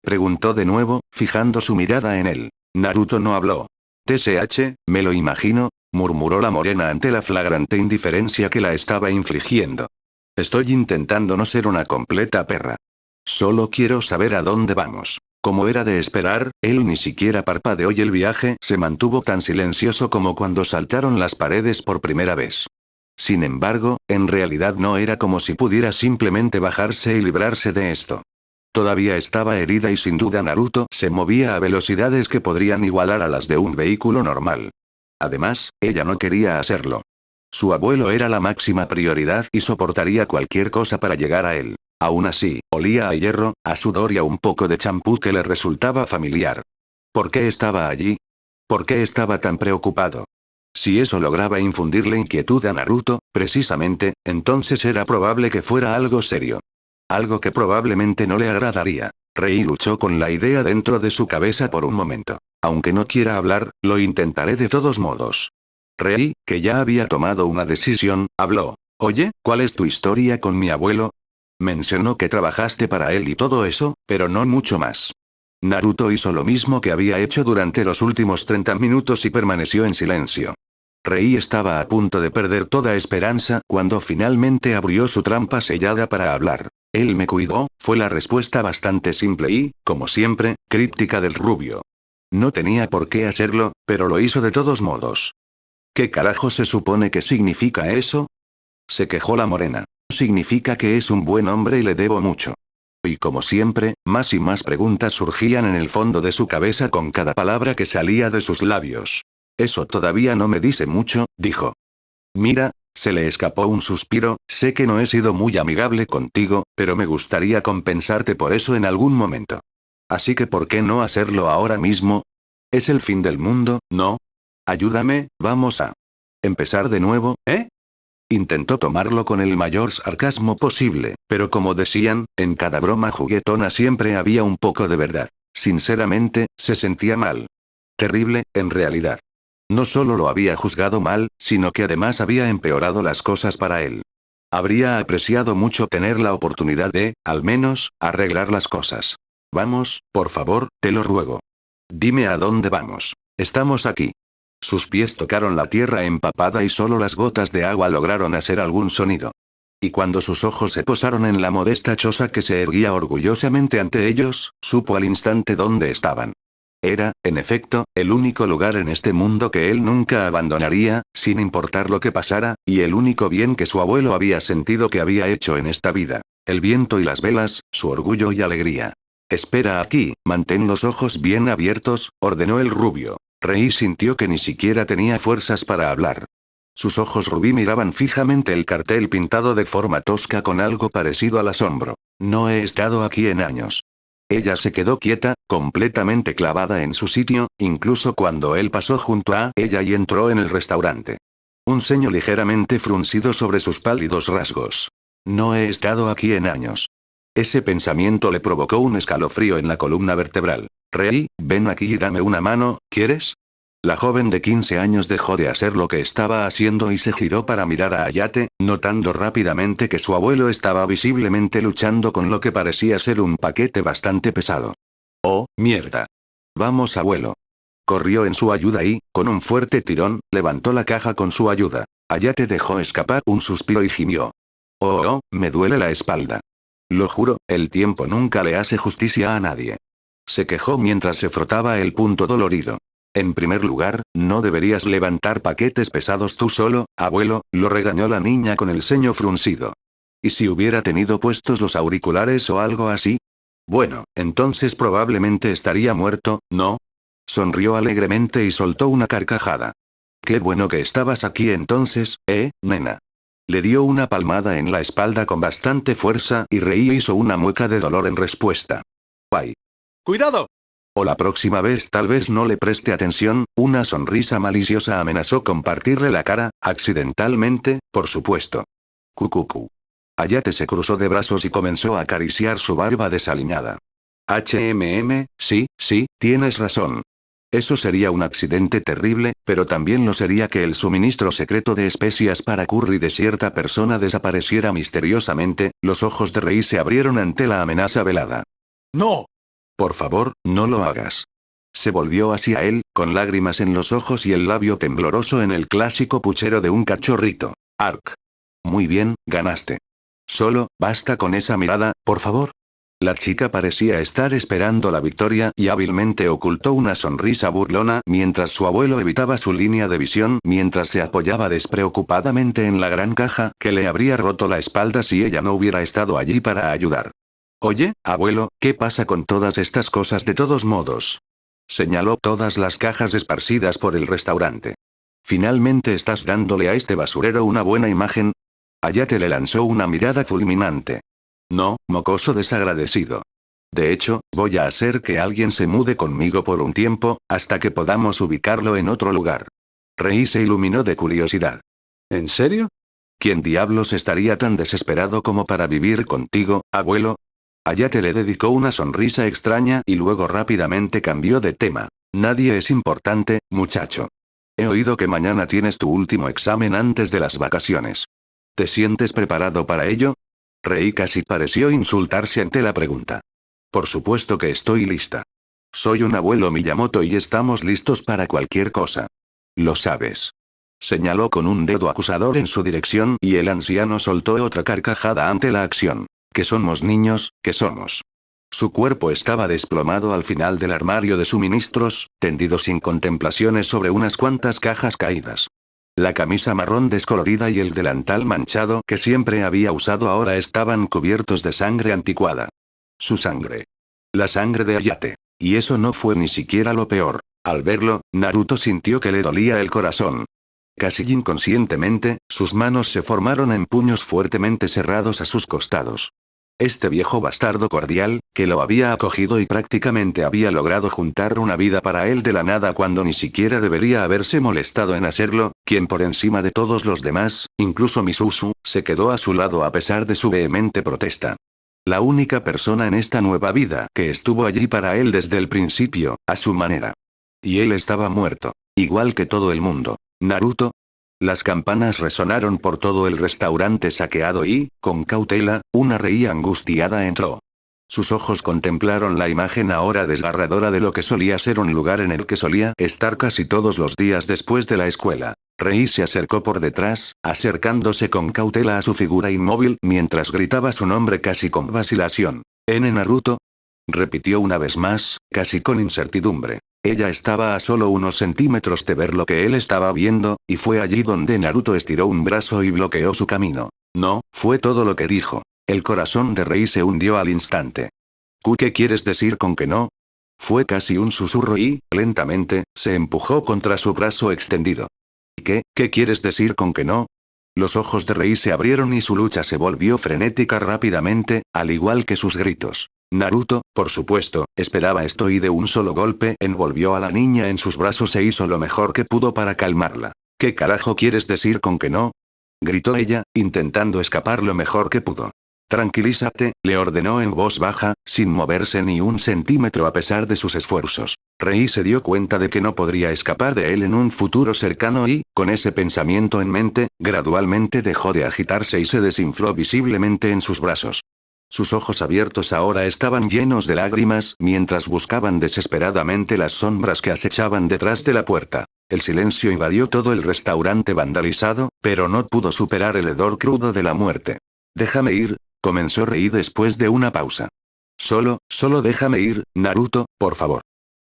Preguntó de nuevo, fijando su mirada en él. Naruto no habló. TSH, me lo imagino, murmuró la morena ante la flagrante indiferencia que la estaba infligiendo. Estoy intentando no ser una completa perra. Solo quiero saber a dónde vamos. Como era de esperar, él ni siquiera parpadeó y el viaje se mantuvo tan silencioso como cuando saltaron las paredes por primera vez. Sin embargo, en realidad no era como si pudiera simplemente bajarse y librarse de esto. Todavía estaba herida y sin duda Naruto se movía a velocidades que podrían igualar a las de un vehículo normal. Además, ella no quería hacerlo. Su abuelo era la máxima prioridad y soportaría cualquier cosa para llegar a él. Aún así, olía a hierro, a sudor y a un poco de champú que le resultaba familiar. ¿Por qué estaba allí? ¿Por qué estaba tan preocupado? Si eso lograba infundirle inquietud a Naruto, precisamente, entonces era probable que fuera algo serio. Algo que probablemente no le agradaría. Rei luchó con la idea dentro de su cabeza por un momento. Aunque no quiera hablar, lo intentaré de todos modos. Rei, que ya había tomado una decisión, habló. Oye, ¿cuál es tu historia con mi abuelo? Mencionó que trabajaste para él y todo eso, pero no mucho más. Naruto hizo lo mismo que había hecho durante los últimos 30 minutos y permaneció en silencio. Rei estaba a punto de perder toda esperanza cuando finalmente abrió su trampa sellada para hablar. Él me cuidó, fue la respuesta bastante simple y, como siempre, críptica del rubio. No tenía por qué hacerlo, pero lo hizo de todos modos. ¿Qué carajo se supone que significa eso? Se quejó la morena. Significa que es un buen hombre y le debo mucho. Y como siempre, más y más preguntas surgían en el fondo de su cabeza con cada palabra que salía de sus labios. Eso todavía no me dice mucho, dijo. Mira, se le escapó un suspiro, sé que no he sido muy amigable contigo, pero me gustaría compensarte por eso en algún momento. Así que ¿por qué no hacerlo ahora mismo? Es el fin del mundo, ¿no? Ayúdame, vamos a empezar de nuevo, ¿eh? Intentó tomarlo con el mayor sarcasmo posible, pero como decían, en cada broma juguetona siempre había un poco de verdad. Sinceramente, se sentía mal. Terrible, en realidad. No solo lo había juzgado mal, sino que además había empeorado las cosas para él. Habría apreciado mucho tener la oportunidad de, al menos, arreglar las cosas. Vamos, por favor, te lo ruego. Dime a dónde vamos. Estamos aquí. Sus pies tocaron la tierra empapada y solo las gotas de agua lograron hacer algún sonido. Y cuando sus ojos se posaron en la modesta choza que se erguía orgullosamente ante ellos, supo al instante dónde estaban. Era, en efecto, el único lugar en este mundo que él nunca abandonaría, sin importar lo que pasara, y el único bien que su abuelo había sentido que había hecho en esta vida. El viento y las velas, su orgullo y alegría. Espera aquí, mantén los ojos bien abiertos, ordenó el rubio. Rei sintió que ni siquiera tenía fuerzas para hablar. Sus ojos rubí miraban fijamente el cartel pintado de forma tosca con algo parecido al asombro. No he estado aquí en años. Ella se quedó quieta, completamente clavada en su sitio, incluso cuando él pasó junto a ella y entró en el restaurante. Un ceño ligeramente fruncido sobre sus pálidos rasgos. No he estado aquí en años. Ese pensamiento le provocó un escalofrío en la columna vertebral. Rei, ven aquí y dame una mano, ¿quieres? La joven de 15 años dejó de hacer lo que estaba haciendo y se giró para mirar a Hayate, notando rápidamente que su abuelo estaba visiblemente luchando con lo que parecía ser un paquete bastante pesado. ¡Oh, mierda! Vamos, abuelo. Corrió en su ayuda y, con un fuerte tirón, levantó la caja con su ayuda. Hayate dejó escapar un suspiro y gimió. Oh, me duele la espalda. Lo juro, el tiempo nunca le hace justicia a nadie. Se quejó mientras se frotaba el punto dolorido. En primer lugar, no deberías levantar paquetes pesados tú solo, abuelo, lo regañó la niña con el ceño fruncido. ¿Y si hubiera tenido puestos los auriculares o algo así? Bueno, entonces probablemente estaría muerto, ¿no? Sonrió alegremente y soltó una carcajada. Qué bueno que estabas aquí entonces, nena. Le dio una palmada en la espalda con bastante fuerza y Rei hizo una mueca de dolor en respuesta. ¡Ay! ¡Cuidado! O la próxima vez tal vez no le preste atención, una sonrisa maliciosa amenazó con partirle la cara, accidentalmente, por supuesto. Cucucu. Hayate se cruzó de brazos y comenzó a acariciar su barba desaliñada. Sí, tienes razón. Eso sería un accidente terrible, pero también lo sería que el suministro secreto de especias para curry de cierta persona desapareciera misteriosamente. Los ojos de Rei se abrieron ante la amenaza velada. ¡No! Por favor, no lo hagas. Se volvió hacia él, con lágrimas en los ojos y el labio tembloroso en el clásico puchero de un cachorrito. Ark. Muy bien, ganaste. Solo, basta con esa mirada, por favor. La chica parecía estar esperando la victoria y hábilmente ocultó una sonrisa burlona mientras su abuelo evitaba su línea de visión mientras se apoyaba despreocupadamente en la gran caja que le habría roto la espalda si ella no hubiera estado allí para ayudar. Oye, abuelo, ¿qué pasa con todas estas cosas de todos modos? Señaló todas las cajas esparcidas por el restaurante. ¿Finalmente estás dándole a este basurero una buena imagen? Hayate le lanzó una mirada fulminante. No, mocoso desagradecido. De hecho, voy a hacer que alguien se mude conmigo por un tiempo, hasta que podamos ubicarlo en otro lugar. Rei se iluminó de curiosidad. ¿En serio? ¿Quién diablos estaría tan desesperado como para vivir contigo, abuelo? Ayate le dedicó una sonrisa extraña y luego rápidamente cambió de tema. Nadie es importante, muchacho. He oído que mañana tienes tu último examen antes de las vacaciones. ¿Te sientes preparado para ello? Rei casi pareció insultarse ante la pregunta. Por supuesto que estoy lista. Soy un abuelo Miyamoto y estamos listos para cualquier cosa. Lo sabes. Señaló con un dedo acusador en su dirección y el anciano soltó otra carcajada ante la acción. ¿Que somos niños? ¿Qué somos? Su cuerpo estaba desplomado al final del armario de suministros, tendido sin contemplaciones sobre unas cuantas cajas caídas. La camisa marrón descolorida y el delantal manchado que siempre había usado ahora estaban cubiertos de sangre anticuada. Su sangre. La sangre de Ayate. Y eso no fue ni siquiera lo peor. Al verlo, Naruto sintió que le dolía el corazón. Casi inconscientemente, sus manos se formaron en puños fuertemente cerrados a sus costados. Este viejo bastardo cordial, que lo había acogido y prácticamente había logrado juntar una vida para él de la nada cuando ni siquiera debería haberse molestado en hacerlo, quien por encima de todos los demás, incluso Misuzu, se quedó a su lado a pesar de su vehemente protesta. La única persona en esta nueva vida que estuvo allí para él desde el principio, a su manera. Y él estaba muerto. Igual que todo el mundo. ¿Naruto? Las campanas resonaron por todo el restaurante saqueado y, con cautela, una Rei angustiada entró. Sus ojos contemplaron la imagen ahora desgarradora de lo que solía ser un lugar en el que solía estar casi todos los días después de la escuela. Rei se acercó por detrás, acercándose con cautela a su figura inmóvil mientras gritaba su nombre casi con vacilación. ¿N Naruto? Repitió una vez más, casi con incertidumbre. Ella estaba a solo unos centímetros de ver lo que él estaba viendo, y fue allí donde Naruto estiró un brazo y bloqueó su camino. No, fue todo lo que dijo. El corazón de Rei se hundió al instante. ¿Qué quieres decir con que no? Fue casi un susurro y, lentamente, se empujó contra su brazo extendido. ¿Qué quieres decir con que no? Los ojos de Rei se abrieron y su lucha se volvió frenética rápidamente, al igual que sus gritos. Naruto, por supuesto, esperaba esto y de un solo golpe envolvió a la niña en sus brazos e hizo lo mejor que pudo para calmarla. ¿Qué carajo quieres decir con que no? Gritó ella, intentando escapar lo mejor que pudo. Tranquilízate, le ordenó en voz baja, sin moverse ni un centímetro a pesar de sus esfuerzos. Rei se dio cuenta de que no podría escapar de él en un futuro cercano y, con ese pensamiento en mente, gradualmente dejó de agitarse y se desinfló visiblemente en sus brazos. Sus ojos abiertos ahora estaban llenos de lágrimas mientras buscaban desesperadamente las sombras que acechaban detrás de la puerta. El silencio invadió todo el restaurante vandalizado, pero no pudo superar el hedor crudo de la muerte. Déjame ir, comenzó Rei después de una pausa. Solo déjame ir, Naruto, por favor.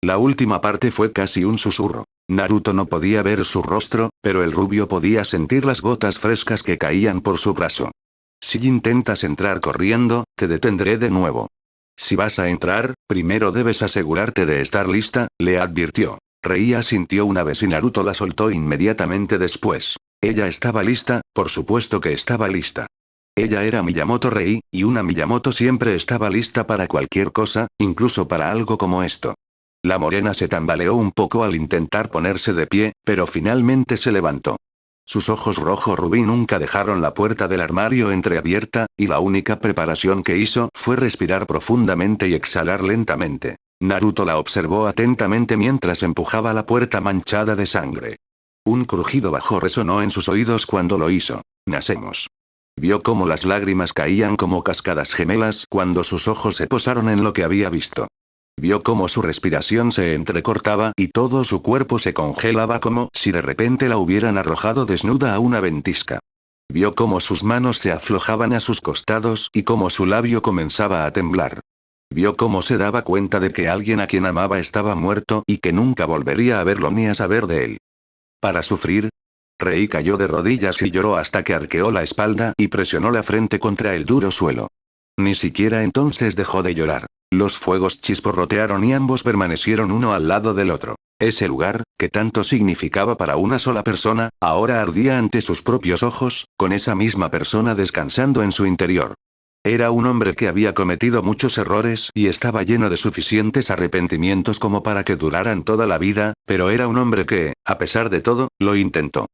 La última parte fue casi un susurro. Naruto no podía ver su rostro, pero el rubio podía sentir las gotas frescas que caían por su brazo. Si intentas entrar corriendo, te detendré de nuevo. Si vas a entrar, primero debes asegurarte de estar lista, le advirtió. Rei asintió una vez y Naruto la soltó inmediatamente después. Ella estaba lista, por supuesto que estaba lista. Ella era Miyamoto Rei, y una Miyamoto siempre estaba lista para cualquier cosa, incluso para algo como esto. La morena se tambaleó un poco al intentar ponerse de pie, pero finalmente se levantó. Sus ojos rojo rubí nunca dejaron la puerta del armario entreabierta, y la única preparación que hizo fue respirar profundamente y exhalar lentamente. Naruto la observó atentamente mientras empujaba la puerta manchada de sangre. Un crujido bajo resonó en sus oídos cuando lo hizo. Nacemos. Vio cómo las lágrimas caían como cascadas gemelas cuando sus ojos se posaron en lo que había visto. Vio cómo su respiración se entrecortaba y todo su cuerpo se congelaba como si de repente la hubieran arrojado desnuda a una ventisca. Vio cómo sus manos se aflojaban a sus costados y cómo su labio comenzaba a temblar. Vio cómo se daba cuenta de que alguien a quien amaba estaba muerto y que nunca volvería a verlo ni a saber de él. ¿Para sufrir? Rei cayó de rodillas y lloró hasta que arqueó la espalda y presionó la frente contra el duro suelo. Ni siquiera entonces dejó de llorar. Los fuegos chisporrotearon y ambos permanecieron uno al lado del otro. Ese lugar, que tanto significaba para una sola persona, ahora ardía ante sus propios ojos, con esa misma persona descansando en su interior. Era un hombre que había cometido muchos errores y estaba lleno de suficientes arrepentimientos como para que duraran toda la vida, pero era un hombre que, a pesar de todo, lo intentó.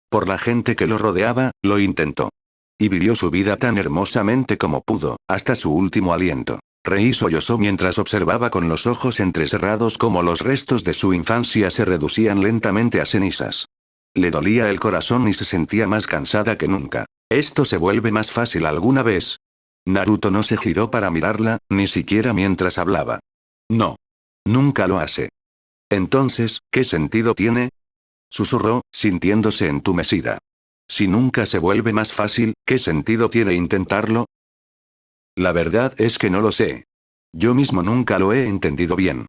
Por la gente que lo rodeaba, lo intentó. Y vivió su vida tan hermosamente como pudo, hasta su último aliento. Rei sollozó mientras observaba con los ojos entrecerrados cómo los restos de su infancia se reducían lentamente a cenizas. Le dolía el corazón y se sentía más cansada que nunca. ¿Esto se vuelve más fácil alguna vez? Naruto no se giró para mirarla, ni siquiera mientras hablaba. No. Nunca lo hace. Entonces, ¿qué sentido tiene? Susurró, sintiéndose entumecida. Si nunca se vuelve más fácil, ¿qué sentido tiene intentarlo? La verdad es que no lo sé. Yo mismo nunca lo he entendido bien.